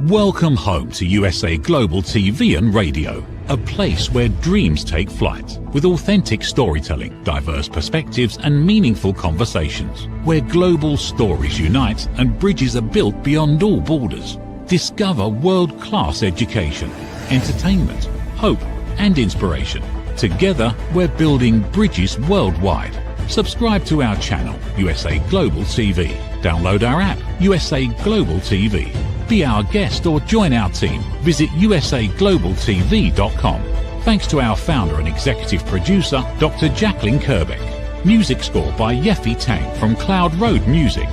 Welcome home to USA Global TV and Radio, a place where dreams take flight, with authentic storytelling, diverse perspectives and meaningful conversations, where global stories unite and bridges are built beyond all borders. Discover world-class education, entertainment, hope and inspiration. Together, we're building bridges worldwide. Subscribe to our channel, USA Global TV. Download our app, USA Global TV. Be our guest or join our team. Visit usaglobaltv.com. Thanks to our founder and executive producer, Dr. Jacalyn Kerbeck. Music score by Yeffy Tang from Cloud Road Music.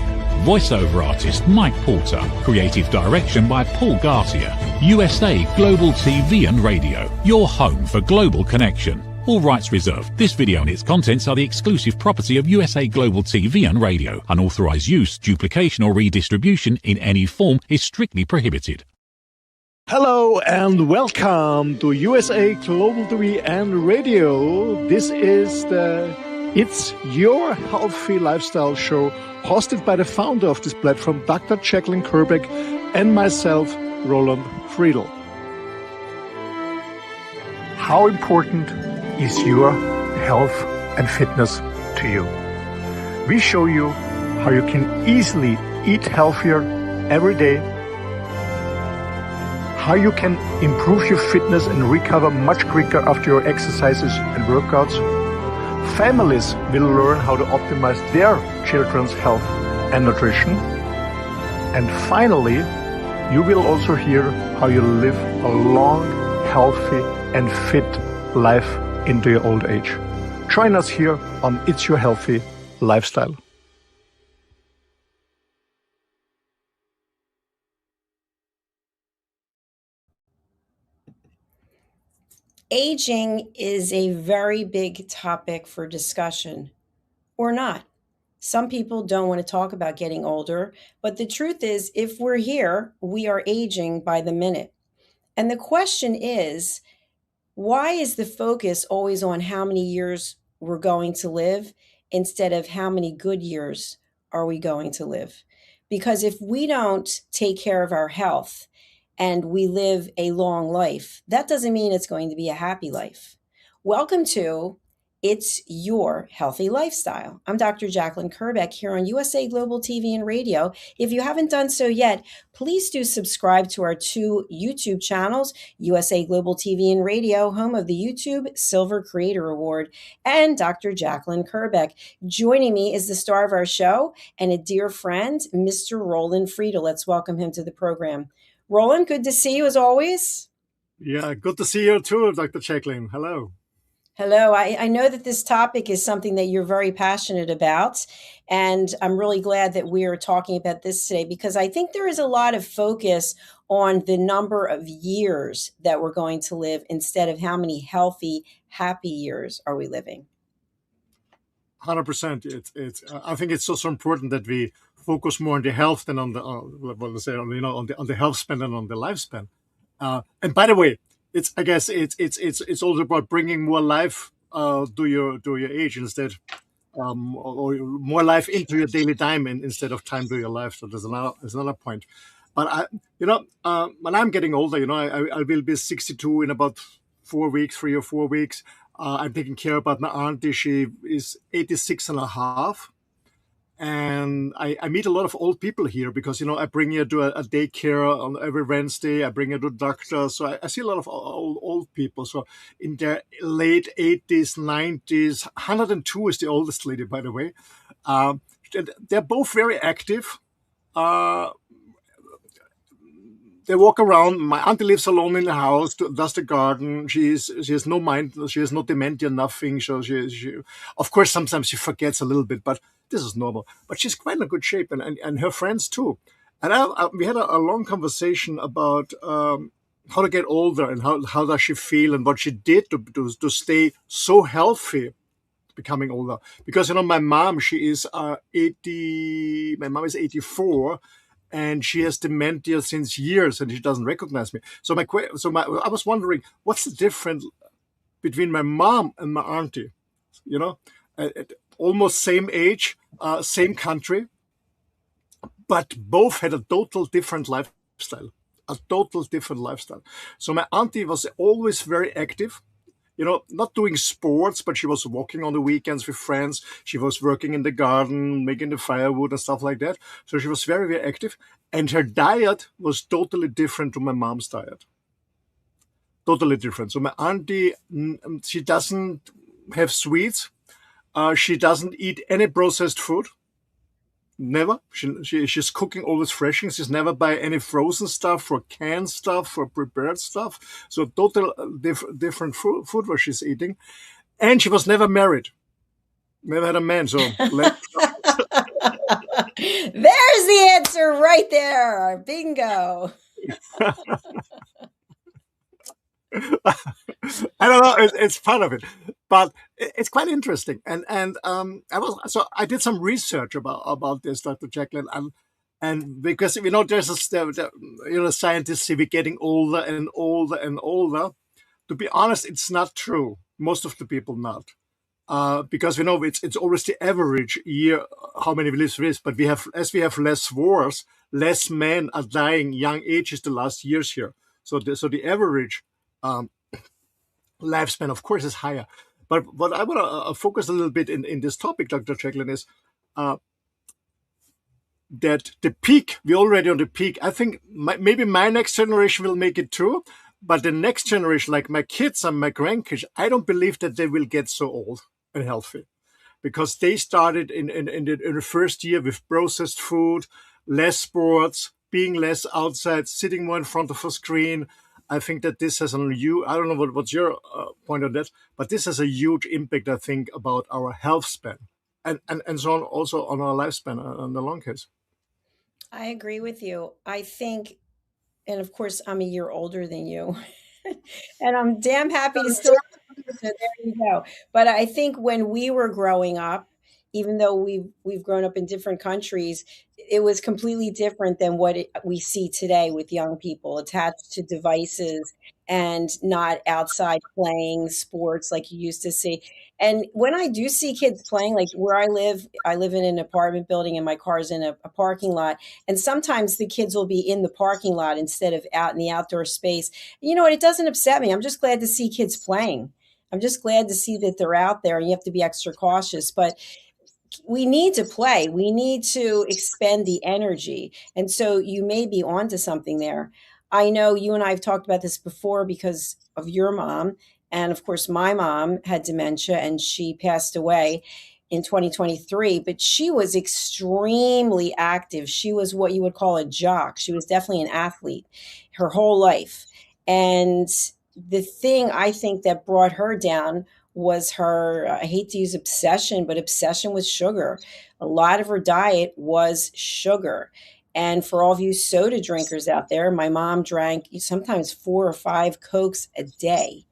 Voiceover artist Mike Porter. Creative direction by Paul Garcia. USA Global TV and Radio. Your home for global connection. All rights reserved. This video and its contents are the exclusive property of USA Global TV and Radio. Unauthorized use, duplication or redistribution in any form is strictly prohibited. Hello and welcome to USA Global TV and Radio. This is It's Your Healthy Lifestyle show, hosted by the founder of this platform, Dr. Jacalyn Kerbeck, and myself, Roland Friedl. How important is your health and fitness to you? We show you how you can easily eat healthier every day, how you can improve your fitness and recover much quicker after your exercises and workouts. Families will learn how to optimize their children's health and nutrition. And finally, you will also hear how you live a long, healthy and fit life into your old age. Join us here on It's Your Healthy Lifestyle. Aging is a very big topic for discussion, or not. Some people don't want to talk about getting older, but the truth is, if we're here, we are aging by the minute. And the question is, why is the focus always on how many years we're going to live instead of how many good years are we going to live? Because if we don't take care of our health and we live a long life, that doesn't mean it's going to be a happy life. Welcome to It's Your Healthy Lifestyle. I'm Dr. Jacalyn Kerbeck here on USA Global TV and Radio. If you haven't done so yet, please do subscribe to our two YouTube channels, USA Global TV and Radio, home of the YouTube Silver Creator Award, and Dr. Jacalyn Kerbeck. Joining me is the star of our show and a dear friend, Mr. Roland Friedl. Let's welcome him to the program. Roland, good to see you as always. Yeah, good to see you too, Dr. Jacalyn. Hello. Hello. I know that this topic is something that you're very passionate about, and I'm really glad that we are talking about this today because I think there is a lot of focus on the number of years that we're going to live instead of how many healthy, happy years are we living. 100%. I think it's so important that we focus more on the health than on the on the health span and on the lifespan. And by the way, it's also about bringing more life to your age instead, or more life into your daily time instead of time to your life. So there's another point. But when I'm getting older, I will be 62 in about 3 or 4 weeks. I'm taking care about my auntie. She is 86 and a half. And I meet a lot of old people here because, I bring her to a daycare on every Wednesday. I bring her to the doctor. So I see a lot of old people. So in their late 80s, 90s, 102 is the oldest lady, by the way. They're both very active. They walk around. My auntie lives alone in the house, does the garden. She has no mind. She has no dementia, nothing. So she of course, sometimes she forgets a little bit, but this is normal. But she's quite in a good shape, and her friends too. And we had a long conversation about how to get older and how does she feel and what she did to stay so healthy becoming older. Because, my mom, she is 80. My mom is 84. And she has dementia since years, and she doesn't recognize me. So I was wondering, what's the difference between my mom and my auntie? Almost same age, same country, but both had a total different lifestyle. a total different lifestyle. So my auntie was always very active, not doing sports, but she was walking on the weekends with friends. She was working in the garden, making the firewood and stuff like that. So she was very, very active. And her diet was totally different to my mom's diet. Totally different. So my auntie, she doesn't have sweets. She doesn't eat any processed food. Never. She's cooking always fresh. She's never buy any frozen stuff or canned stuff or prepared stuff. So total different food what she's eating. And she was never married. Never had a man. So There's the answer right there. Bingo. I don't know. It's part of it, but it's quite interesting. And I did some research about this, Dr. Jacalyn, and because there's scientists say we're getting older and older and older. To be honest, it's not true. Most of the people not. Because it's always the average year how many we live with, but we have less wars, less men are dying young ages the last years here. So the average lifespan, of course, is higher. But what I want to focus a little bit in this topic, Dr. Jacalyn, is that the peak, we're already on the peak. I think maybe my next generation will make it too, but the next generation, like my kids and my grandkids, I don't believe that they will get so old and healthy, because they started in the first year with processed food, less sports, being less outside, sitting more in front of a screen. I think that this has I don't know what's your point on that, but this has a huge impact, I think, about our health span and so on, also on our lifespan on the long case. I agree with you. I think, and of course, I'm a year older than you, and I'm damn happy to still. So there you go. But I think when we were growing up, even though we've grown up in different countries, it was completely different than what we see today with young people attached to devices and not outside playing sports like you used to see. And when I do see kids playing, like where I live in an apartment building and my car's in a parking lot. And sometimes the kids will be in the parking lot instead of out in the outdoor space. You know what? It doesn't upset me. I'm just glad to see kids playing. I'm just glad to see that they're out there, and you have to be extra cautious. But we need to play. We need to expend the energy. And so you may be onto something there. I know you and I have talked about this before because of your mom. And of course, my mom had dementia and she passed away in 2023, but she was extremely active. She was what you would call a jock. She was definitely an athlete her whole life. And the thing I think that brought her down was her, I hate to use obsession, but obsession with sugar. A lot of her diet was sugar. And for all of you soda drinkers out there, my mom drank sometimes 4 or 5 Cokes a day.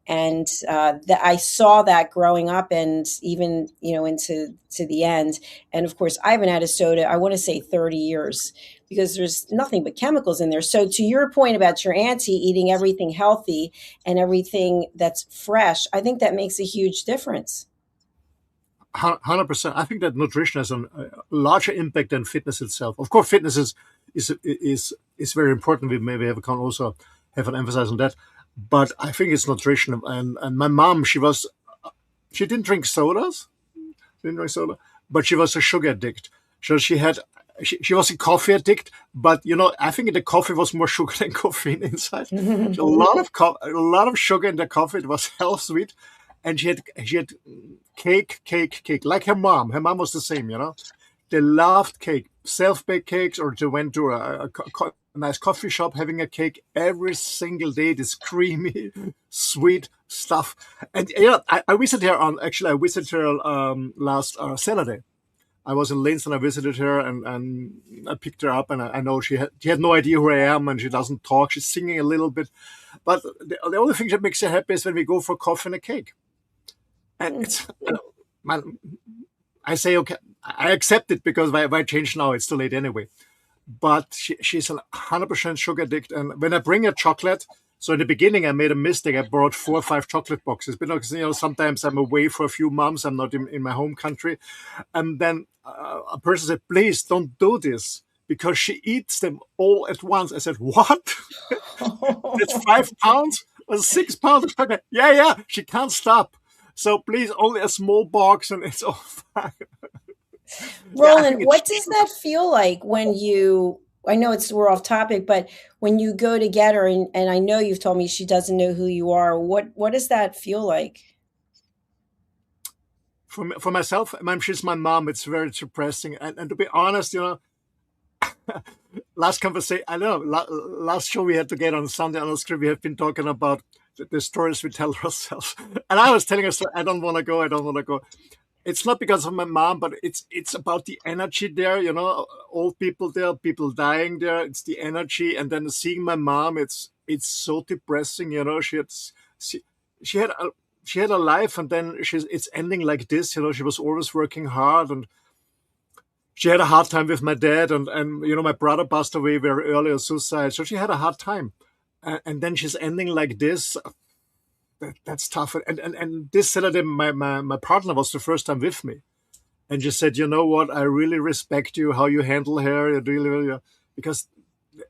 And I saw that growing up and even, into the end. And of course, I haven't had a soda, I want to say 30 years, because there's nothing but chemicals in there. So to your point about your auntie eating everything healthy and everything that's fresh, I think that makes a huge difference. 100%. I think that nutrition has a larger impact than fitness itself. Of course, fitness is very important. We maybe can also have an emphasis on that. But I think it's nutrition. And my mom, she didn't drink sodas, but she was a sugar addict. So she was a coffee addict, but I think the coffee was more sugar than caffeine inside. So a lot of sugar in the coffee. It was health sweet, and she had cake like her mom. Her mom was the same. They loved cake, self-baked cakes, or they went to a nice coffee shop having a cake every single day. This creamy, sweet stuff. And I visited her last Saturday. I was in Linz and I visited her and I picked her up, and I know she had no idea who I am, and she doesn't talk. She's singing a little bit, but the only thing that makes her happy is when we go for coffee and a cake. And it's, I say, okay, I accept it, because why change now? It's too late anyway. But she's a 100% sugar addict. And when I bring her chocolate, so in the beginning I made a mistake. I brought 4 or 5 chocolate boxes, because sometimes I'm away for a few months. I'm not in my home country, and then a person said, "Please don't do this. because she eats them all at once. I said, what? It's 5 pounds or 6 pounds? Yeah, yeah, she can't stop. So please, only a small box and it's all fine. Yeah, I Roland, think it's what does that feel like when you, I know it's we're off topic, but when you go to get her and I know you've told me she doesn't know who you are, what does that feel like? for myself. She's my mom. It's very depressing. And to be honest, last conversation, I know, last show we had to get on Sunday on the script, we have been talking about the stories we tell ourselves. And I was telling her, I don't want to go. I don't want to go. It's not because of my mom, but it's about the energy there. Old people there, people dying there. It's the energy, and then seeing my mom, it's so depressing. She she had a she had a life, and then it's ending like this. She was always working hard, and she had a hard time with my dad, and my brother passed away very early of suicide, so she had a hard time, and then she's ending like this. That's tough. And this Saturday, my partner was the first time with me, and she said, "You know what? I really respect you, how you handle her. You really, because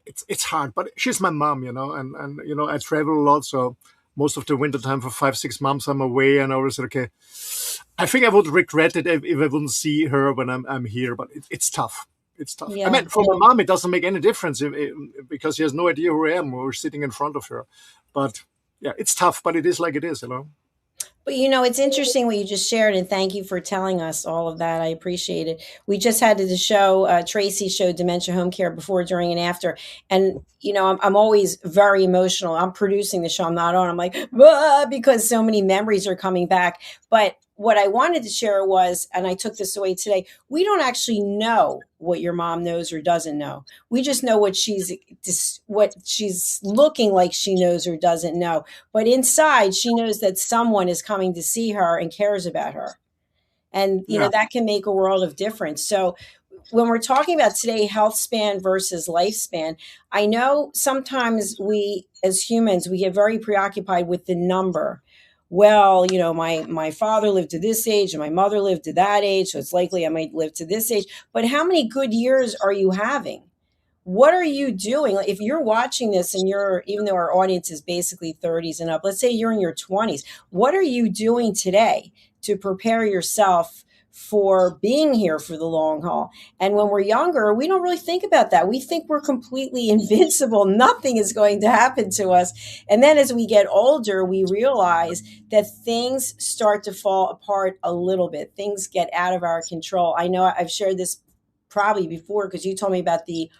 it's hard. But she's my mom, and I travel a lot, so most of the winter time for 5 6 months I'm away, and I always said, okay, I think I would regret it if I wouldn't see her when I'm here. But it's tough. It's tough. I Yeah. mean, for my mom, it doesn't make any difference because she has no idea who I am. We're sitting in front of her, but yeah, it's tough. But it is like it is. But it's interesting what you just shared, and thank you for telling us all of that. I appreciate it. We just had the show, Tracy showed Dementia Home Care before, during, and after. And, I'm always very emotional. I'm producing the show, I'm not on. I'm like, "Ah," because so many memories are coming back. But what I wanted to share was, and I took this away today, we don't actually know what your mom knows or doesn't know. We just know what she's looking like she knows or doesn't know. But inside, she knows that someone is coming to see her and cares about her. And, Yeah. that can make a world of difference. So when we're talking about today, health span versus lifespan, I know sometimes we, as humans, we get very preoccupied with the number. Well, my father lived to this age and my mother lived to that age, so it's likely I might live to this age. But how many good years are you having? What are you doing? Like, if you're watching this and even though our audience is basically 30s and up, let's say you're in your 20s, what are you doing today to prepare yourself for being here for the long haul? And when we're younger, we don't really think about that. We think we're completely invincible. Nothing is going to happen to us. And then as we get older, we realize that things start to fall apart a little bit. Things get out of our control. I know I've shared this probably before because you told me about the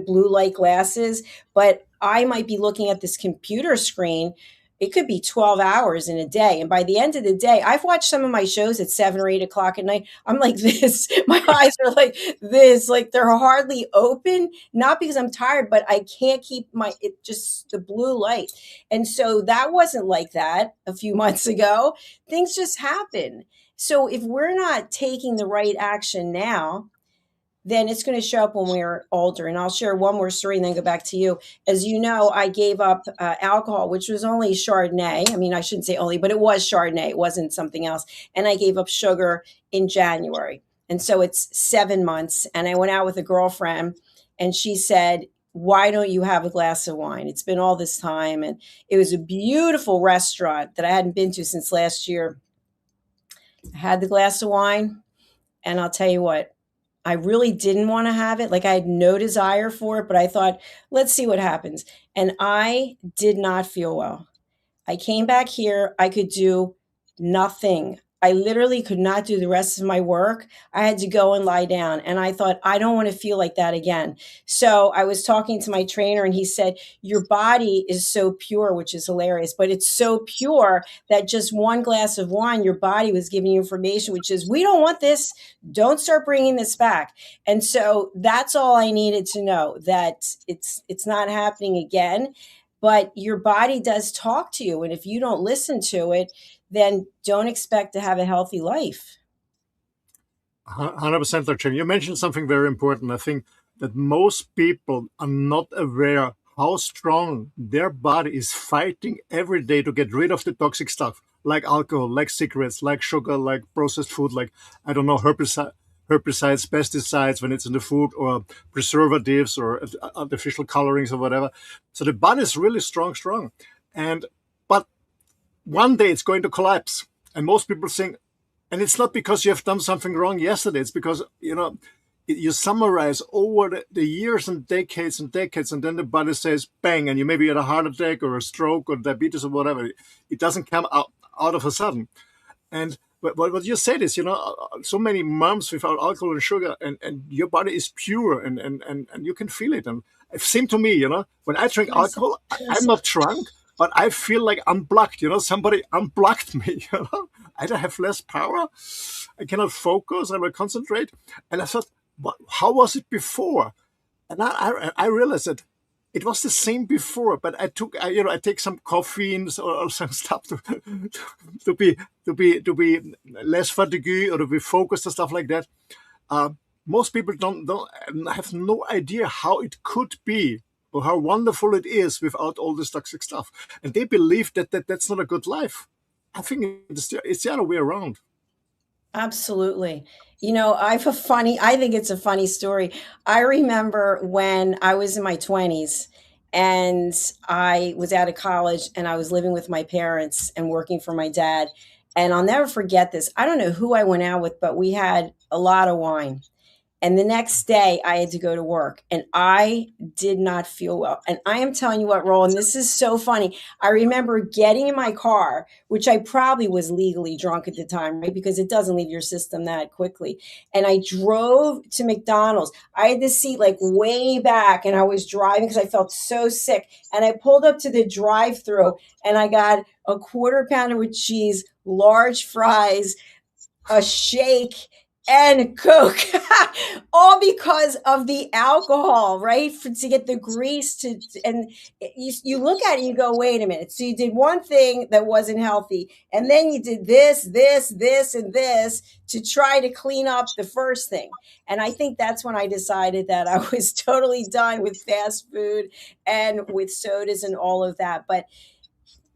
blue light glasses, but I might be looking at this computer screen. It could be 12 hours in a day. And by the end of the day, I've watched some of my shows at 7 or 8 o'clock at night. I'm like this. My eyes are like this, like they're hardly open, not because I'm tired, but I can't keep just the blue light. And so that wasn't like that a few months ago. Things just happen. So if we're not taking the right action now, then it's going to show up when we're older. And I'll share one more story and then go back to you. As you know, I gave up alcohol, which was only Chardonnay. I mean, I shouldn't say only, but it was Chardonnay. It wasn't something else. And I gave up sugar in January. And so it's 7 months. And I went out with a girlfriend and she said, why don't you have a glass of wine? It's been all this time. And it was a beautiful restaurant that I hadn't been to since last year. I had the glass of wine. And I'll tell you what, I really didn't want to have it. Like I had no desire for it, but I thought, let's see what happens. And I did not feel well. I came back here. I could do nothing. I literally could not do the rest of my work. I had to go and lie down. And I thought, I don't want to feel like that again. So I was talking to my trainer and he said, your body is so pure, which is hilarious, but it's so pure that just one glass of wine, your body was giving you information, which is, we don't want this. Don't start bringing this back. And so that's all I needed to know, that it's not happening again. But your body does talk to you. And if you don't listen to it, then don't expect to have a healthy life. 100%, Dr. You mentioned something very important. I think that most people are not aware how strong their body is fighting every day to get rid of the toxic stuff, like alcohol, like cigarettes, like sugar, like processed food, like, I don't know, herbicide. herbicides, pesticides when it's in the food, or preservatives or artificial colorings or whatever. So the body is really strong. And but one day it's going to collapse. And most people think, and it's not because you have done something wrong yesterday. It's because, you summarize over the years and decades, and then the body says bang, and you maybe had a heart attack or a stroke or diabetes or whatever. It doesn't come out of a sudden. And what you said is, so many months without alcohol and sugar, and your body is pure, and you can feel it. And it seemed to me, when I drink alcohol, I'm not drunk, but I feel like unplugged. Somebody unplugged me. I have less power. I cannot focus. I will concentrate. And I thought, how was it before? And I realized that it was the same before, but I take some caffeine or some stuff to be less fatigued or to be focused and stuff like that. Most people don't have no idea how it could be or how wonderful it is without all this toxic stuff, and they believe that's not a good life. I think it's the other way around. Absolutely. I think it's a funny story. I remember when I was in my 20s and I was out of college and I was living with my parents and working for my dad. And I'll never forget this. I don't know who I went out with, but we had a lot of wine. And the next day I had to go to work and I did not feel well. And I am telling you what, Roland, this is so funny. I remember getting in my car, which I probably was legally drunk at the time, right? Because it doesn't leave your system that quickly. And I drove to McDonald's. I had the seat like way back and I was driving because I felt so sick. And I pulled up to the drive-thru and I got a quarter pounder with cheese, large fries, a shake, and a Coke, all because of the alcohol, right? To get the grease and you look at it, and you go, wait a minute. So you did one thing that wasn't healthy, and then you did this, and this to try to clean up the first thing. And I think that's when I decided that I was totally done with fast food and with sodas and all of that. But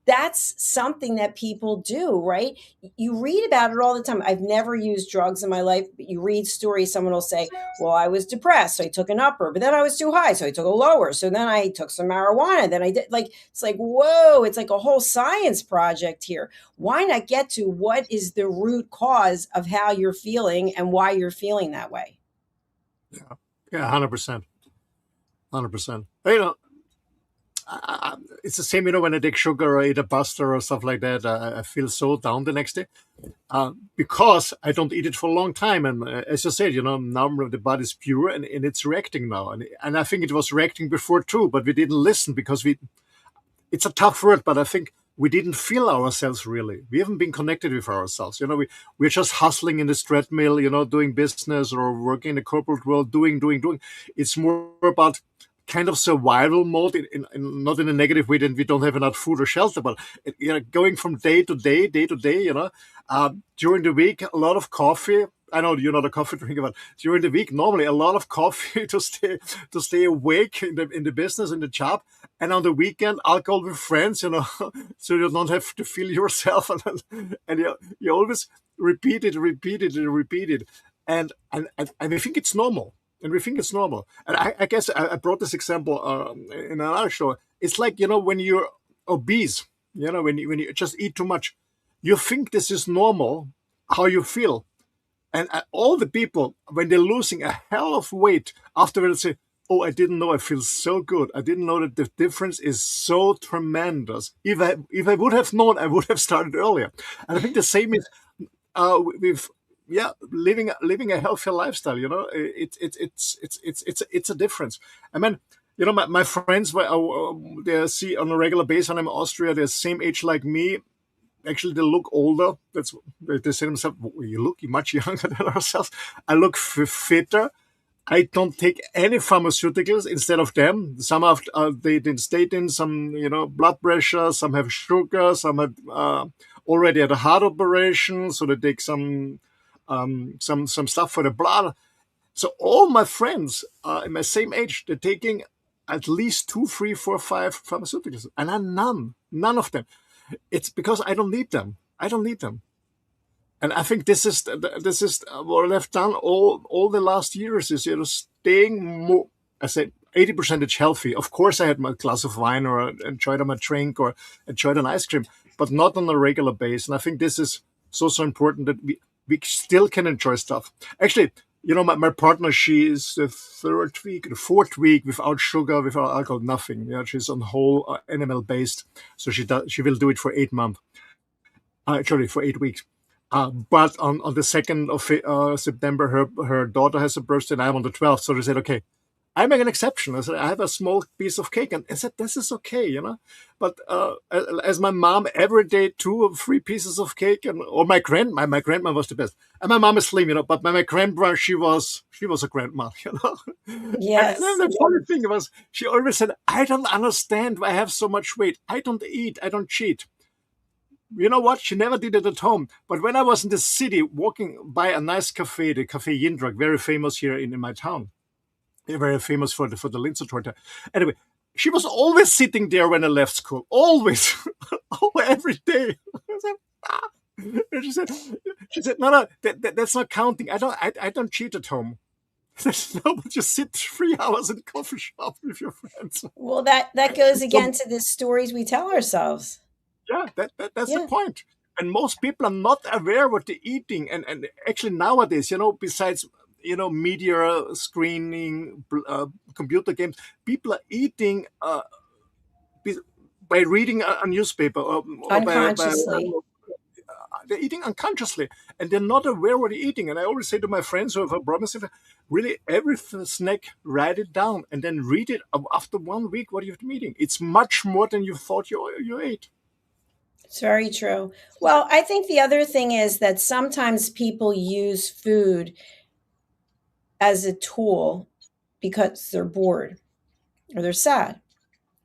that's something that people do, right? You read about it all the time. I've never used drugs in my life, but you read stories. Someone will say, well, I was depressed, so I took an upper, but then I was too high, so I took a lower. So then I took some marijuana. Then I did it's like, whoa, it's like a whole science project here. Why not get to what is the root cause of how you're feeling and why you're feeling that way? Yeah, 100%. 100%. It's the same, when I take sugar or eat a pasta or stuff like that. I feel so down the next day because I don't eat it for a long time. And as you said, now the body's pure and it's reacting now. And I think it was reacting before too, but we didn't listen because it's a tough word, but I think we didn't feel ourselves really. We haven't been connected with ourselves. We're just hustling in this treadmill, doing business or working in the corporate world, doing. It's more about kind of survival mode, not in a negative way that we don't have enough food or shelter, but going from day to day. During the week, a lot of coffee. I know you're not a coffee drinker, but during the week, normally a lot of coffee to stay awake in the business, in the job, and on the weekend, alcohol with friends, so you don't have to feel yourself, and you always repeat it, and we think it's normal. And we think it's normal. And I guess I brought this example in another show. It's like, when you're obese, when you just eat too much, you think this is normal, how you feel. And all the people, when they're losing a hell of weight, afterwards say, oh, I didn't know I feel so good. I didn't know that the difference is so tremendous. If I would have known, I would have started earlier. And I think the same is with living a healthier lifestyle. It's a difference. I mean, my friends they see on a regular basis. I'm in Austria. They're the same age like me. Actually, they look older. They say to themselves, "You look much younger than ourselves." I look fitter. I don't take any pharmaceuticals instead of them. Some have they statin, some blood pressure, some have sugar, some have already had a heart operation, so they take some stuff for the blood. So all my friends in my same age, they're taking at least 2, 3, 4, 5 pharmaceuticals, and I'm none of them. It's because I don't need them. And I think this is what I've done all the last years is staying more. I said 80% healthy. Of course, I had my glass of wine or enjoyed my drink or enjoyed an ice cream, but not on a regular basis. And I think this is so important that we still can enjoy stuff. Actually, my partner, she is the fourth week without sugar, without alcohol, nothing. Yeah, she's on whole animal based, so she will do it for 8 months. Actually, for 8 weeks. But on the 2nd of September, her daughter has a birthday, and I'm on the 12th. So they said, okay, I make an exception. I said, I have a small piece of cake. And I said, this is okay. But as my mom, every day, 2 or 3 pieces of cake. Or my grandma was the best. And my mom is slim. But my grandma, she was a grandma. And then Yes. the funny thing was, she always said, I don't understand why I have so much weight. I don't eat. I don't cheat. You know what? She never did it at home. But when I was in the city walking by a nice cafe, the Cafe Jindrak, very famous here in my town, very famous for the Linzer torte. Anyway, she was always sitting there when I left school. Always. Every day. I said, "Ah." And she said, no, that's not counting. I don't cheat at home. I said, no, but just sit 3 hours in the coffee shop with your friends. Well, that goes So again to the stories we tell ourselves. yeah, that's the Yeah. point. And most people are not aware what they're eating. And actually nowadays, besides, media screening, computer games, people are eating by reading a newspaper or by Unconsciously. they're eating unconsciously and they're not aware what they're eating. And I always say to my friends who have a problem, really every snack, write it down and then read it after 1 week what you've been eating. It's much more than you thought you ate. It's very true. Well, I think the other thing is that sometimes people use food as a tool because they're bored or they're sad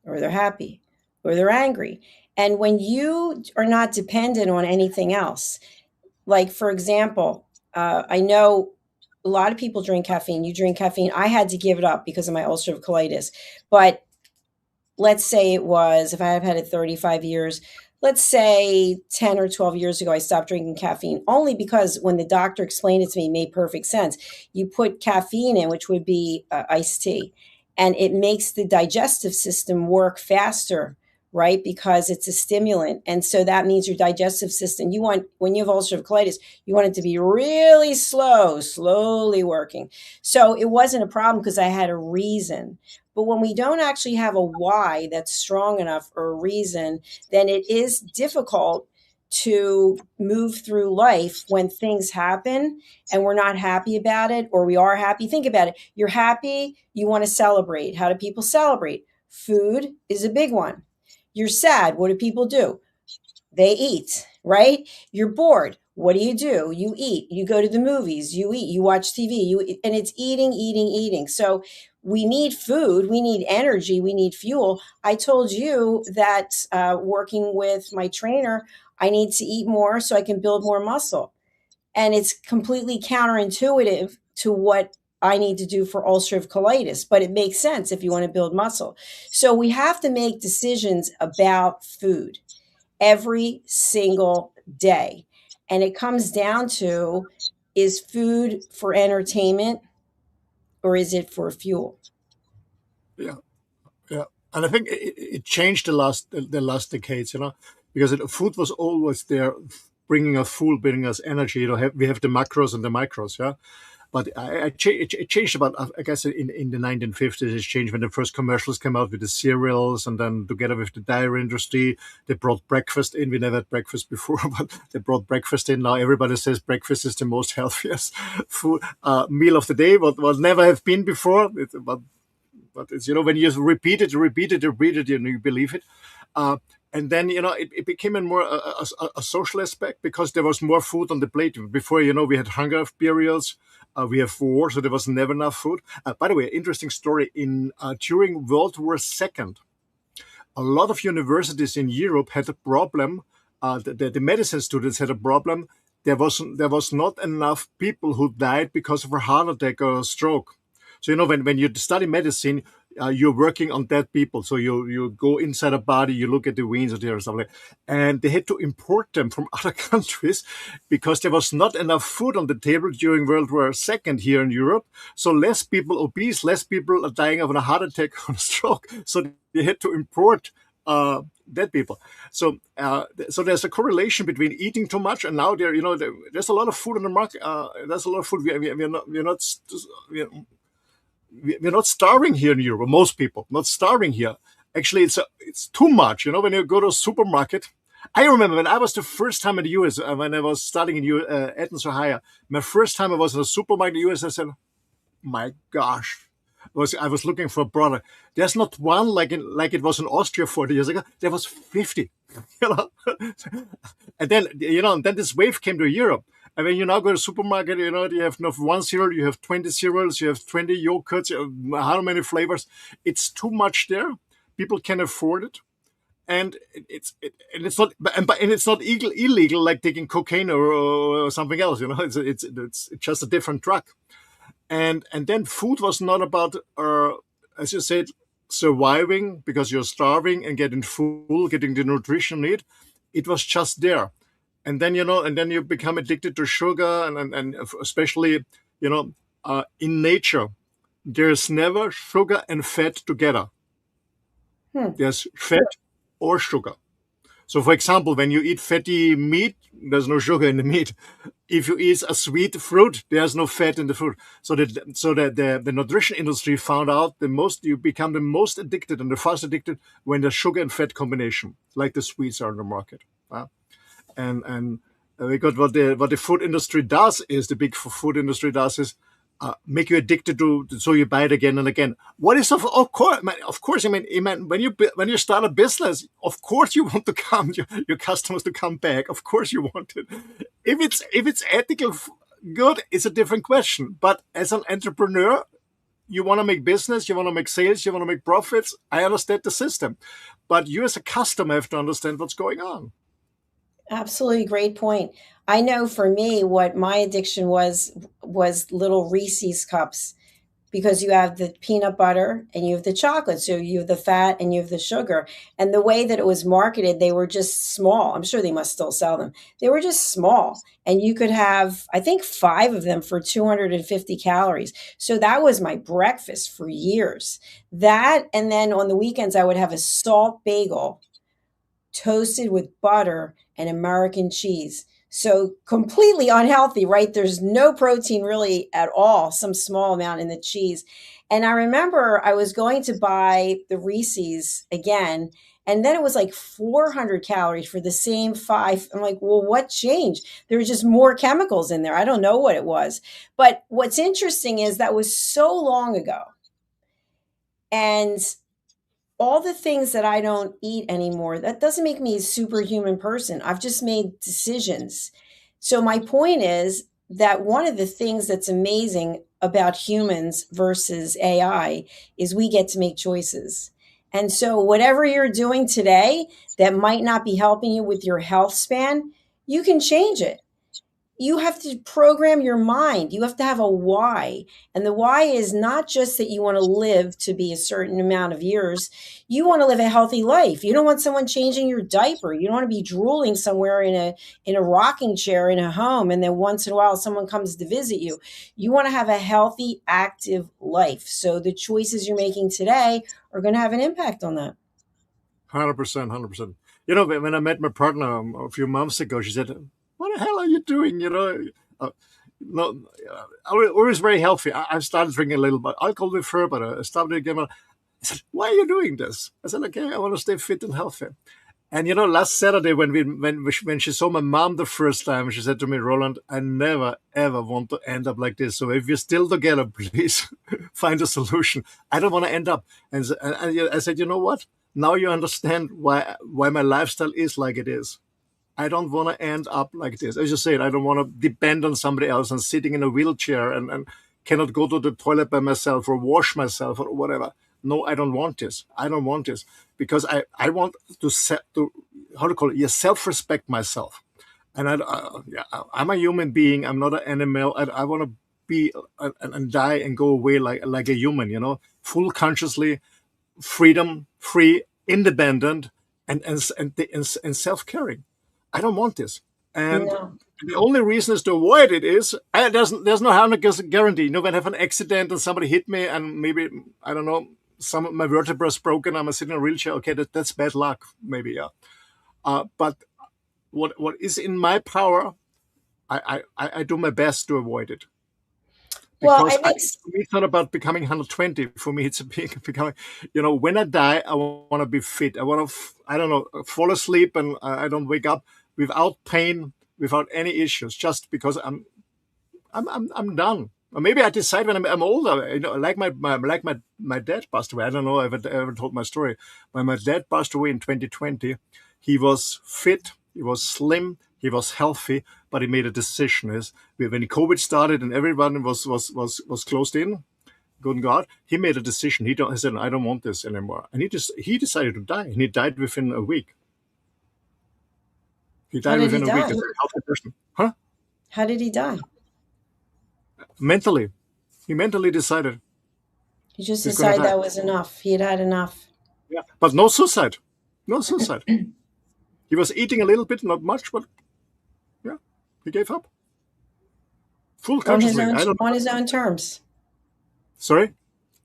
or they're happy or they're angry. And when you are not dependent on anything else, like for example, I know a lot of people drink caffeine. You drink caffeine. I had to give it up because of my ulcerative colitis. But let's say it was, if I have had it 35 years, let's say 10 or 12 years ago, I stopped drinking caffeine only because when the doctor explained it to me, it made perfect sense. You put caffeine in, which would be iced tea, and it makes the digestive system work faster, right? Because it's a stimulant. And so that means your digestive system, when you have ulcerative colitis, you want it to be really slowly working. So it wasn't a problem because I had a reason. But when we don't actually have a why that's strong enough or a reason, then it is difficult to move through life when things happen and we're not happy about it, or we are happy. Think about it. You're happy, you want to celebrate. How do people celebrate? Food is a big one. You're sad. What do people do? They eat, right? You're bored. What do? You eat. You go to the movies, you eat, you watch TV, and it's eating. So we need food, we need energy, we need fuel. I told you that working with my trainer, I need to eat more so I can build more muscle. And it's completely counterintuitive to what I need to do for ulcerative colitis, but it makes sense if you want to build muscle. So we have to make decisions about food every single day. And it comes down to, is food for entertainment or is it for fuel? Yeah. Yeah, and I think it changed the last decades, because food was always there, bringing us food, bringing us energy. We have the macros and the micros, yeah. But it changed about, I guess, in the 1950s. It changed when the first commercials came out with the cereals, and then together with the dairy industry, they brought breakfast in. We never had breakfast before, but they brought breakfast in. Now everybody says breakfast is the most healthiest food meal of the day. What never have been before. But it's, when you repeat it, you believe it. And then, it became a more a social aspect because there was more food on the plate. Before, we had hunger periods, we have war, so there was never enough food. By the way, interesting story, during World War II, a lot of universities in Europe had a problem. The medicine students had a problem. There was not enough people who died because of a heart attack or a stroke. So, when you study medicine, you're working on dead people. So you go inside a body, you look at the veins or stuff like that. And they had to import them from other countries because there was not enough food on the table during World War II here in Europe. So less people obese, less people are dying of a heart attack or a stroke. So they had to import dead people. So so there's a correlation between eating too much and now there's a lot of food on the market. There's a lot of food. We're not starving here in Europe. Most people not starving here. Actually, it's too much. When you go to a supermarket, I remember when I was the first time in the US, when I was studying in Athens, Ohio. My first time I was in a supermarket in the US. I said, "My gosh." I was looking for a product. There's not one like it was in Austria 40 years ago. There was 50, and then this wave came to Europe. And when you now go to the supermarket, you have not one cereal, you have 20 cereals, you have 20 yogurts, you have how many flavors. It's too much there. People can afford it. And it's not illegal like taking cocaine or something else. It's just a different drug. And then food was not about, as you said, surviving because you're starving and getting full, getting the nutrition need. It was just there. And then, you become addicted to sugar and especially, in nature, there's never sugar and fat together. There's fat or sugar. So, for example, when you eat fatty meat, there's no sugar in the meat. If you eat a sweet fruit, there's no fat in the fruit. So the nutrition industry found out you become the most addicted and the fast addicted when there's sugar and fat combination, like the sweets are in the market. And because what the food industry does is the big food industry does is make you addicted to, so you buy it again and again. What is of course? I mean, when you start a business, of course you want your customers to come back. Of course you want it. If it's ethical good, it's a different question. But as an entrepreneur, you want to make business, you want to make sales, you want to make profits. I understand the system, but you as a customer have to understand what's going on. Absolutely, great point. I know for me, what my addiction was little Reese's cups, because you have the peanut butter and you have the chocolate. So you have the fat and you have the sugar. And the way that it was marketed, they were just small. I'm sure they must still sell them. They were just small. And you could have, I think, 5 of them for 250 calories. So that was my breakfast for years. That, and then on the weekends, I would have a salt bagel toasted with butter and American cheese. So completely unhealthy, right? There's no protein really at all, some small amount in the cheese. And I remember I was going to buy the Reese's again, and then it was like 400 calories for the same 5. I'm like, well, what changed? There were just more chemicals in there. I don't know what it was. But what's interesting is that was so long ago. And all the things that I don't eat anymore, that doesn't make me a superhuman person. I've just made decisions. So my point is that one of the things that's amazing about humans versus AI is we get to make choices. And so whatever you're doing today that might not be helping you with your health span, you can change it. You have to program your mind. You have to have a why. And the why is not just that you want to live to be a certain amount of years. You want to live a healthy life. You don't want someone changing your diaper. You don't want to be drooling somewhere in a rocking chair in a home, and then once in a while someone comes to visit you. You want to have a healthy, active life. So the choices you're making today are going to have an impact on that. 100%, 100%. When I met my partner a few months ago, she said, "What the hell are you doing?" I was very healthy. I started drinking a little bit alcohol with her, but I stopped it again. I said, "Why are you doing this?" I said, "Okay, I want to stay fit and healthy." And last Saturday when she saw my mom the first time, she said to me, "Roland, I never ever want to end up like this. So if you're still together, please find a solution. I don't want to end up." And I said, "You know what? Now you understand why my lifestyle is like it is. I don't want to end up like this. As you said, I don't want to depend on somebody else and sitting in a wheelchair and cannot go to the toilet by myself or wash myself or whatever. No, I don't want this. I don't want this because I want to self-respect myself. And I'm a human being. I'm not an animal. I want to be and die and go away like a human, full consciously, freedom, free, independent, and self-caring. I don't want this. And No. the only reason is to avoid it is there's no harm guarantee. When I have an accident and somebody hit me and maybe, I don't know, some of my vertebrae is broken, I'm sitting in a wheelchair. Okay, that's bad luck, maybe, yeah. But what is in my power, I do my best to avoid it. Well, Because it makes for me, it's not about becoming 120. For me, it's becoming, when I die, I want to be fit. I want to, I don't know, fall asleep and I don't wake up without pain, without any issues, just because I'm done. Or maybe I decide when I'm older, like my dad passed away. I don't know if I ever told my story. When my dad passed away in 2020, he was fit, he was slim, he was healthy, but he made a decision. When COVID started and everyone was closed in, good God, he made a decision. He said, I don't want this anymore. And he decided to die. And he died within a week. He How died did he within a week die? as a healthy person. Huh? How did he die? Mentally. He mentally decided. He just He's going to decided die. that was enough. He had had enough. Yeah. But no suicide. No suicide. He was eating a little bit, not much, but yeah, he gave up. Full On his consciously. own I don't on his own terms. Sorry?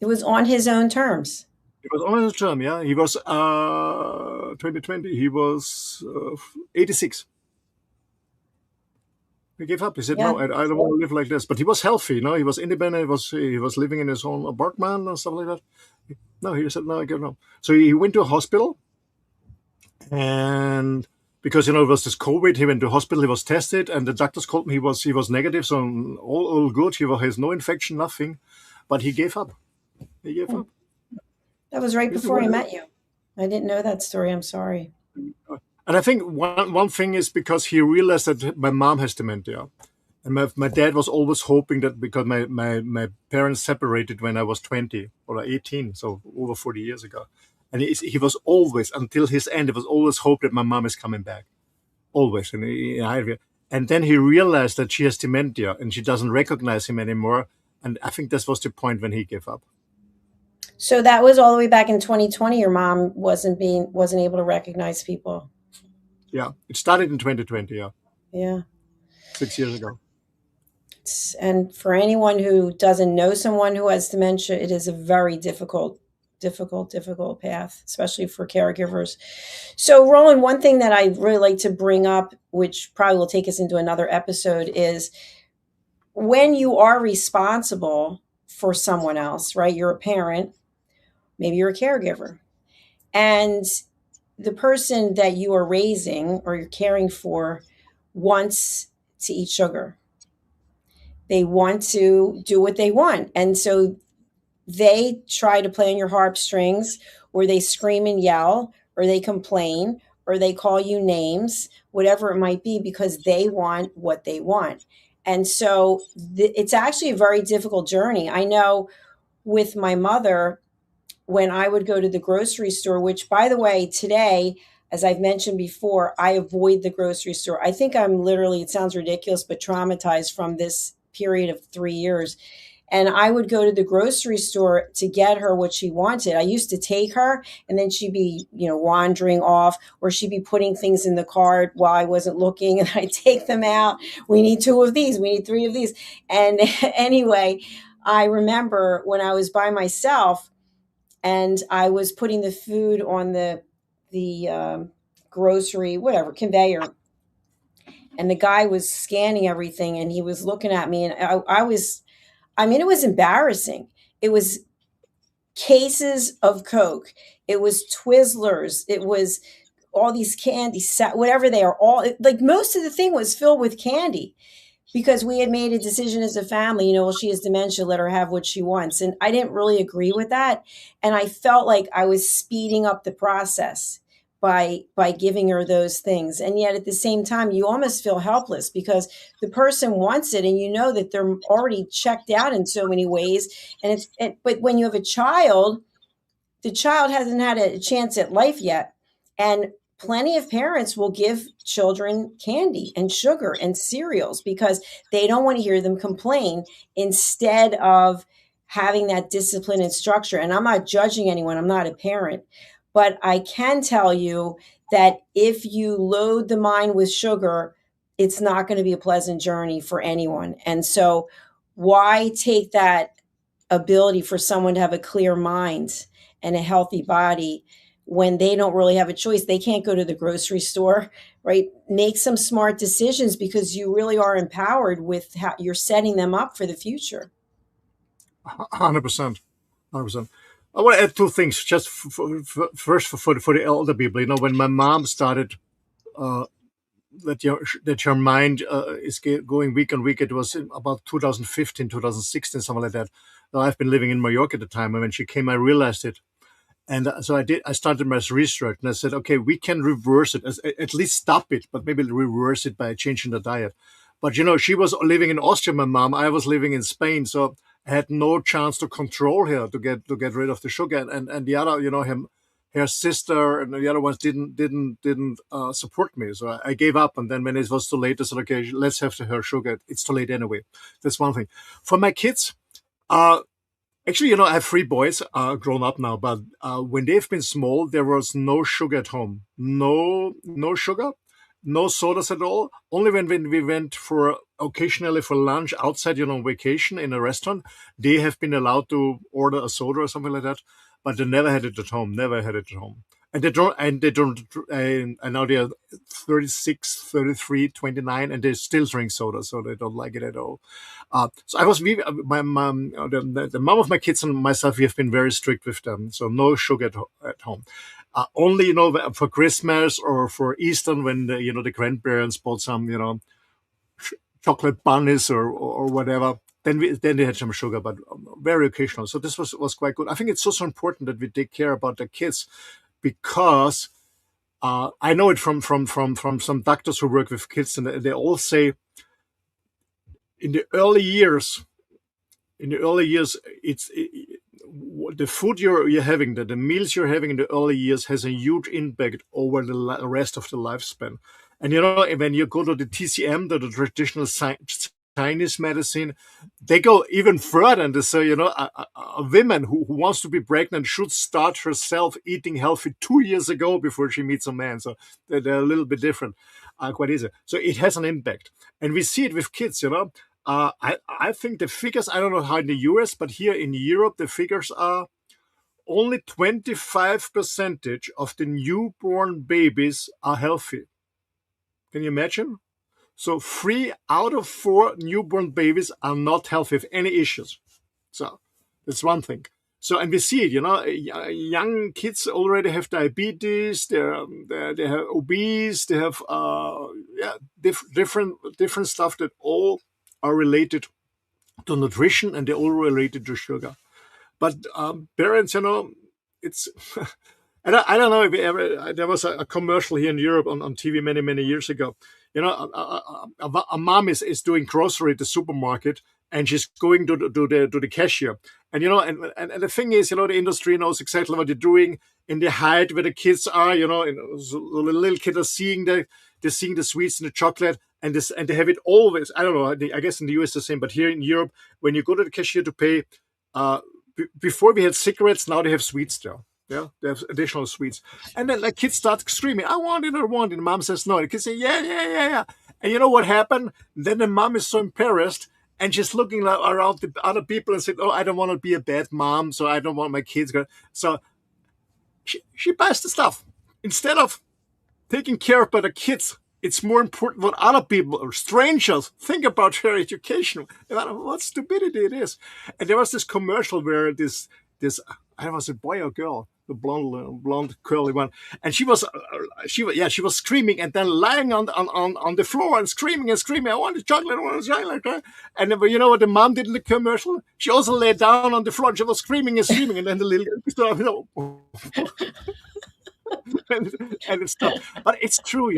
It was on his own terms. It was on his term, yeah. He was 2020, he was 86. He gave up. He said, Yeah. no, I don't want to live like this. But he was healthy, he was independent. He was living in his own apartment and stuff like that. No, he said, no, I give up. So he went to a hospital, and because it was this COVID, he went to hospital. He was tested, and the doctors called him. He was negative, so all good. He has no infection, nothing, but he gave up. He gave up. That was right Maybe before I one- met you. I didn't know that story. I'm sorry. And I think one thing is because he realized that my mom has dementia. And my dad was always hoping that, because my parents separated when I was 20 or 18, so over 40 years ago. And he was always, until his end, it was always hope that my mom is coming back. Always. And then he realized that she has dementia and she doesn't recognize him anymore. And I think this was the point when he gave up. So that was all the way back in 2020. Your mom wasn't able to recognize people. Yeah. It started in 2020, yeah. Yeah. 6 years ago. And for anyone who doesn't know someone who has dementia, it is a very difficult path, especially for caregivers. So, Roland, one thing that I really like to bring up, which probably will take us into another episode, is when you are responsible for someone else, right? You're a parent, maybe you're a caregiver, and the person that you are raising or you're caring for wants to eat sugar. They want to do what they want. And so they try to play on your heartstrings, or they scream and yell, or they complain, or they call you names, whatever it might be, because they want what they want. And so it's actually a very difficult journey. I know with my mother, when I would go to the grocery store, which, by the way, today, as I've mentioned before, I avoid the grocery store. I think I'm literally, it sounds ridiculous, but traumatized from this period of 3 years. And I would go to the grocery store to get her what she wanted. I used to take her, and then she'd be, wandering off, or she'd be putting things in the cart while I wasn't looking, and I'd take them out. We need 2 of these. We need 3 of these. And anyway, I remember when I was by myself and I was putting the food on the grocery, whatever, conveyor, and the guy was scanning everything, and he was looking at me, and it was embarrassing. It was cases of Coke. It was Twizzlers. It was all these candies, whatever they are, all, like, most of the thing was filled with candy, because we had made a decision as a family, well, she has dementia, let her have what she wants. And I didn't really agree with that. And I felt like I was speeding up the process by giving her those things. And yet at the same time, you almost feel helpless, because the person wants it, and that they're already checked out in so many ways. And but when you have a child, the child hasn't had a chance at life yet. And plenty of parents will give children candy and sugar and cereals because they don't want to hear them complain, instead of having that discipline and structure. And I'm not judging anyone, I'm not a parent, but I can tell you that if you load the mind with sugar, it's not going to be a pleasant journey for anyone. And so, why take that ability for someone to have a clear mind and a healthy body when they don't really have a choice? They can't go to the grocery store, right? Make some smart decisions, because you really are empowered with how you're setting them up for the future. 100%. 100%. I want to add two things. Just first, for the elder people, when my mom started that your mind is going week on week. It was in about 2015, 2016, something like that. Now, I've been living in New York at the time, and when she came, I realized it. And so I started my research, and I said, okay, we can reverse it, at least stop it, but maybe reverse it by changing the diet. But, she was living in Austria, my mom. I was living in Spain, so I had no chance to control her, to get rid of the sugar. And the other, her sister and the other ones didn't support me. So I gave up. And then when it was too late, I said, okay, let's have her sugar. It's too late anyway. That's one thing. For my kids, actually, I have three boys, grown up now, but when they've been small, there was no sugar at home. No sugar, no sodas at all. Only when we went occasionally for lunch outside, on vacation in a restaurant, they have been allowed to order a soda or something like that. But they never had it at home. And now they are 36, 33, 29, and they still drink soda, so they don't like it at all. My mom, the mom of my kids and myself, we have been very strict with them. So no sugar at home. Only, for Christmas or for Easter, when the grandparents bought some, chocolate bunnies or whatever. Then they had some sugar, but very occasional. So this was quite good. I think it's also important that we take care about the kids, because I know it from some doctors who work with kids, and they all say in the early years, it's the food you're having, the meals you're having in the early years has a huge impact over the rest of the lifespan. And when you go to the TCM, the traditional Chinese medicine, they go even further, and they say, a woman who wants to be pregnant should start herself eating healthy 2 years ago before she meets a man. So they're a little bit different, quite easy. So it has an impact, and we see it with kids. I think the figures, I don't know how in the US, but here in Europe, the figures are only 25% of the newborn babies are healthy. Can you imagine? So 3 out of 4 newborn babies are not healthy with any issues. So that's one thing. So, and we see it, young kids already have diabetes, they have obese, they have different stuff that all are related to nutrition, and they're all related to sugar. But parents, it's and I don't know if you ever, there was a commercial here in Europe on TV many years ago. A mom is doing grocery at the supermarket, and she's going to the cashier. And and the thing is, the industry knows exactly what they're doing. In the height where the kids are, the little kids are seeing the sweets and the chocolate, and they have it always. I don't know. I guess in the US the same, but here in Europe, when you go to the cashier to pay, before we had cigarettes, now they have sweets there. Yeah, they have additional sweets. And then the kids start screaming, I want it. And mom says no. And the kids say, yeah. And you know what happened? Then the mom is so embarrassed, and she's looking around the other people and said, oh, I don't want to be a bad mom, so I don't want my kids. So she buys the stuff. Instead of taking care of the kids, it's more important what other people or strangers think about their education. What stupidity it is. And there was this commercial where this I don't know, was a boy or girl, the blonde curly one, and she was screaming and then lying on the floor and screaming. I want a chocolate, And then, you know what the mom did in the commercial? She also lay down on the floor and she was screaming, and then the little and it's tough. But it's true,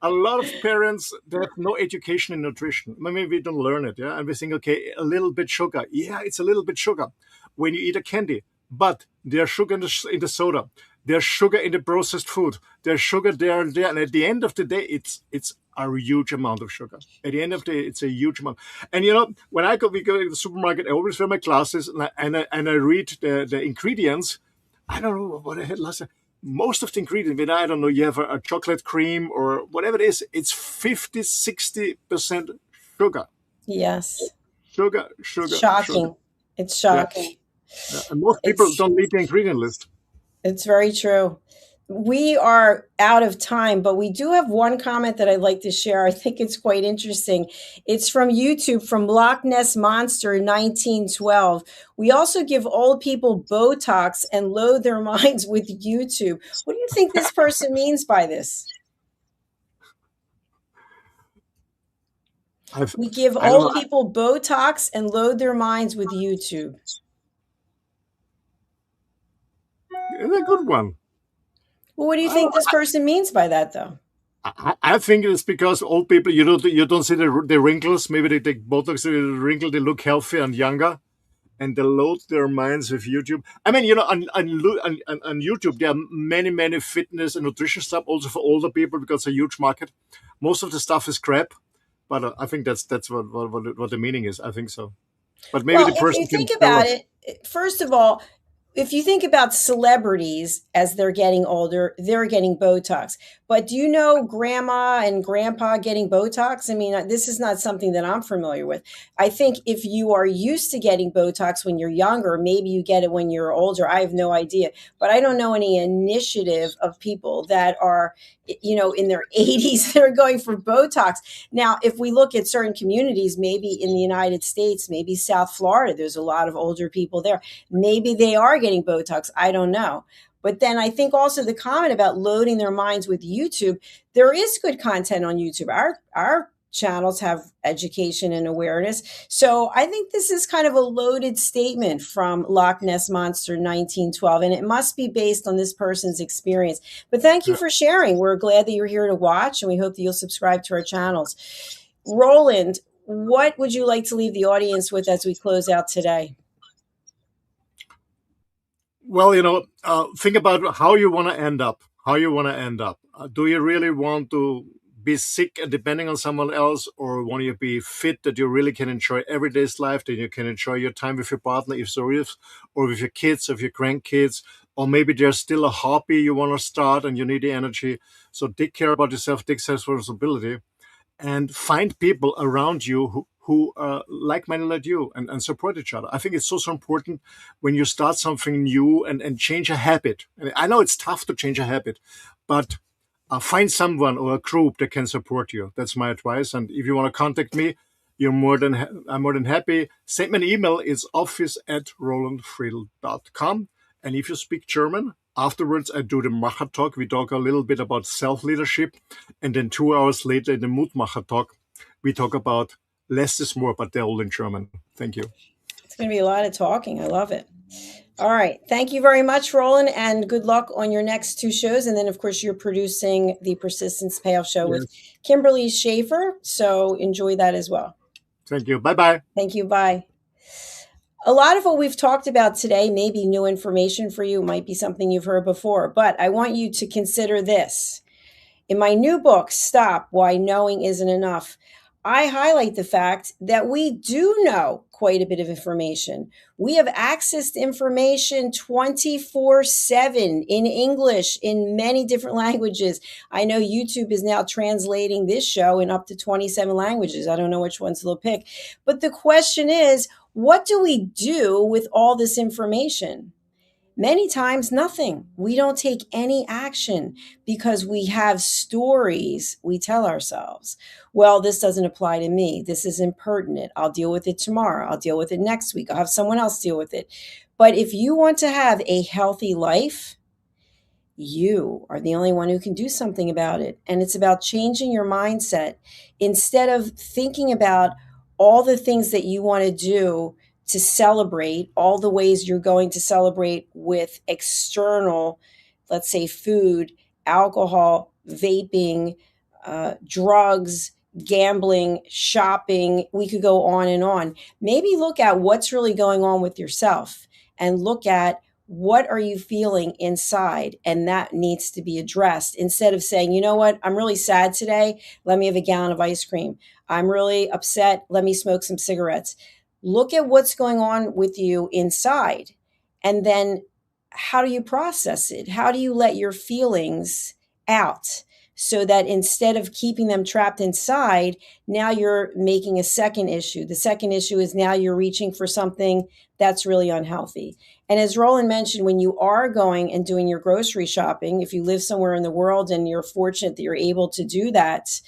a lot of parents, they have no education in nutrition. Maybe we don't learn it, and we think, okay, a little bit sugar. Yeah, it's a little bit sugar when you eat a candy. But there's sugar in the soda. There's sugar in the processed food. There's sugar there and there. And at the end of the day, it's a huge amount of sugar. At the end of the day, it's a huge amount. And when we go to the supermarket, I always wear my glasses and I read the ingredients. I don't know what I had last time. Most of the ingredients, I don't know, you have a chocolate cream or whatever it is, it's 50, 60% sugar. Yes. Sugar. Shocking. Sugar. It's shocking. Yeah. And most people don't read the ingredient list. It's very true. We are out of time, but we do have one comment that I'd like to share. I think it's quite interesting. It's from YouTube, from Loch Ness Monster 1912. We also give old people Botox and load their minds with YouTube. What do you think this person means by this? We give old people Botox and load their minds with YouTube. It's a good one. Well, what do you think this person means by that, though? I think it's because old people, you don't see the wrinkles. Maybe they take Botox, the wrinkle, they look healthy and younger, and they load their minds with YouTube. I mean, on YouTube, there are many fitness and nutrition stuff also for older people because it's a huge market. Most of the stuff is crap, but I think that's what the meaning is. I think so. But maybe the person if you think about it, first of all, if you think about celebrities as they're getting older, they're getting Botox. But do you know grandma and grandpa getting Botox? I mean, this is not something that I'm familiar with. I think if you are used to getting Botox when you're younger, maybe you get it when you're older. I have no idea. But I don't know any initiative of people that are, in their 80s that are going for Botox. Now, if we look at certain communities, maybe in the United States, maybe South Florida, there's a lot of older people there. Maybe they are getting Botox. I don't know. But then I think also the comment about loading their minds with YouTube, there is good content on YouTube. Our channels have education and awareness. So I think this is kind of a loaded statement from Loch Ness Monster 1912, and it must be based on this person's experience. But thank you for sharing. We're glad that you're here to watch, and we hope that you'll subscribe to our channels. Roland, what would you like to leave the audience with as we close out today? Well, think about how you want to end up. Do you really want to be sick and depending on someone else, or want you to be fit that you really can enjoy everyday's life, that you can enjoy your time with your partner, if so is, or with your kids, or your grandkids, or maybe there's still a hobby you want to start and you need the energy. So take care about yourself, take self-responsibility, and find people around you who are like-minded like you and support each other. I think it's so important when you start something new and change a habit. I know it's tough to change a habit, but find someone or a group that can support you. That's my advice. And if you want to contact me, I'm more than happy. Send me an email. It's office@rolandfriedl.com. And if you speak German, afterwards I do the Macher Talk. We talk a little bit about self-leadership. And then 2 hours later in the Mutmacher Talk, we talk about less is more, but they're all in German. Thank you. It's going to be a lot of talking. I love it. All right. Thank you very much, Roland, and good luck on your next 2 shows. And then, of course, you're producing the Persistence Payoff Show with Kimberly Schaefer. So enjoy that as well. Thank you. Bye-bye. Thank you. Bye. A lot of what we've talked about today may be new information for you. It might be something you've heard before, but I want you to consider this. In my new book, Stop, Why Knowing Isn't Enough, I highlight the fact that we do know quite a bit of information. We have access to information 24/7 in English, in many different languages. I know YouTube is now translating this show in up to 27 languages. I don't know which ones they'll pick. But the question is, what do we do with all this information? Many times, nothing. We don't take any action because we have stories we tell ourselves. Well, this doesn't apply to me. This is impertinent. I'll deal with it tomorrow. I'll deal with it next week. I'll have someone else deal with it. But if you want to have a healthy life, you are the only one who can do something about it. And it's about changing your mindset. Instead of thinking about all the things that you want to do to celebrate, all the ways you're going to celebrate with external, let's say food, alcohol, vaping, drugs, gambling, shopping, we could go on and on. Maybe look at what's really going on with yourself and look at What are you feeling inside? And that needs to be addressed instead of saying, you know what, I'm really sad today. Let me have a gallon of ice cream. I'm really upset. Let me smoke some cigarettes. Look at what's going on with you inside. And then how do you process it? How do you let your feelings out so that instead of keeping them trapped inside, now you're making a second issue. The second issue is now you're reaching for something that's really unhealthy. And as Roland mentioned, when you are going and doing your grocery shopping, if you live somewhere in the world and you're fortunate that you're able to do that,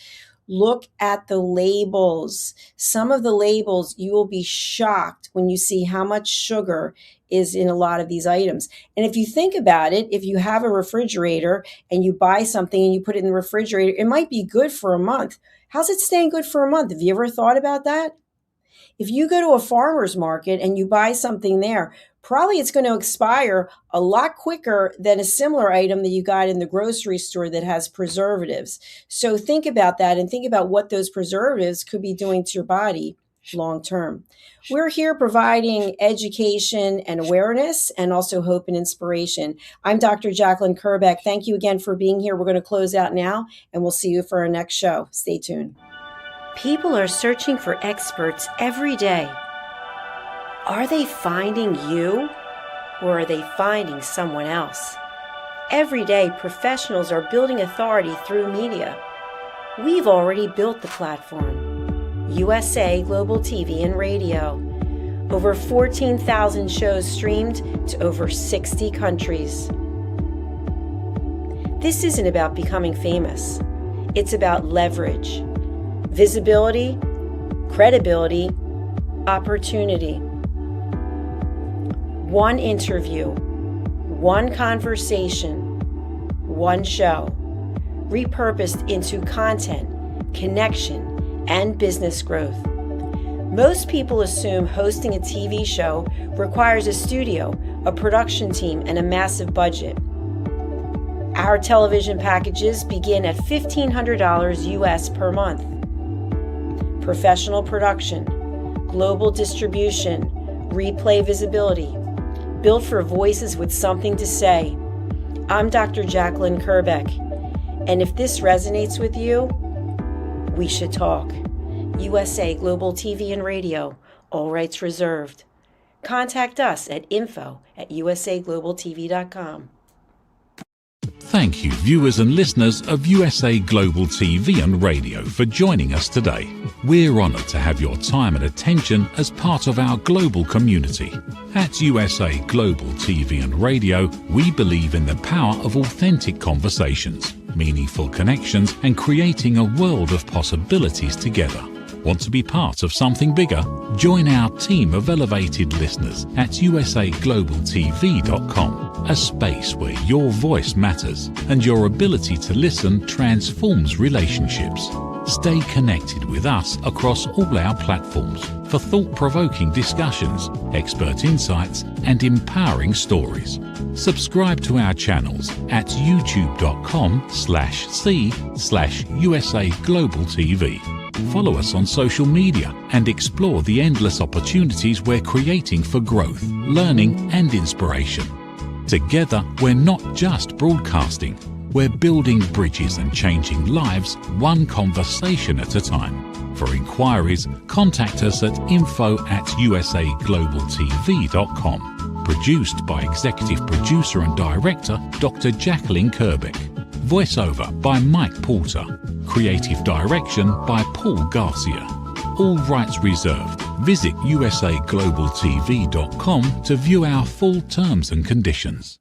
look at the labels. Some of the labels, you will be shocked when you see how much sugar is in a lot of these items. And if you think about it, if you have a refrigerator and you buy something and you put it in the refrigerator, it might be good for a month. How's it staying good for a month? Have you ever thought about that? If you go to a farmer's market and you buy something there, probably it's going to expire a lot quicker than a similar item that you got in the grocery store that has preservatives. So think about that and think about what those preservatives could be doing to your body long term. We're here providing education and awareness and also hope and inspiration. I'm Dr. Jacalyn Kerbeck. Thank you again for being here. We're going to close out now and we'll see you for our next show. Stay tuned. People are searching for experts every day. Are they finding you or are they finding someone else? Every day, professionals are building authority through media. We've already built the platform. USA Global TV and Radio. Over 14,000 shows streamed to over 60 countries. This isn't about becoming famous. It's about leverage, visibility, credibility, opportunity. One interview, one conversation, one show, repurposed into content, connection, and business growth. Most people assume hosting a TV show requires a studio, a production team, and a massive budget. Our television packages begin at $1,500 US per month. Professional production, global distribution, replay visibility, built for voices with something to say. I'm Dr. Jacalyn Kerbeck, and if this resonates with you, we should talk. USA Global TV and Radio, all rights reserved. Contact us at info@usaglobaltv.com. Thank you, viewers and listeners of USA Global TV and Radio, for joining us today. We're honoured to have your time and attention as part of our global community. At USA Global TV and Radio, we believe in the power of authentic conversations, meaningful connections, and creating a world of possibilities together. Want to be part of something bigger? Join our team of elevated listeners at usaglobaltv.com, a space where your voice matters and your ability to listen transforms relationships. Stay connected with us across all our platforms for thought-provoking discussions, expert insights, and empowering stories. Subscribe to our channels at youtube.com/c/USAGlobalTV. Follow us on social media and explore the endless opportunities we're creating for growth, learning, and inspiration. Together, we're not just broadcasting, we're building bridges and changing lives one conversation at a time. For inquiries, contact us at info@usaglobaltv.com. Produced by Executive Producer and Director Dr. Jacalyn Kerbeck. Voiceover by Mike Porter. Creative direction by Paul Garcia. All rights reserved. Visit usaglobaltv.com to view our full terms and conditions.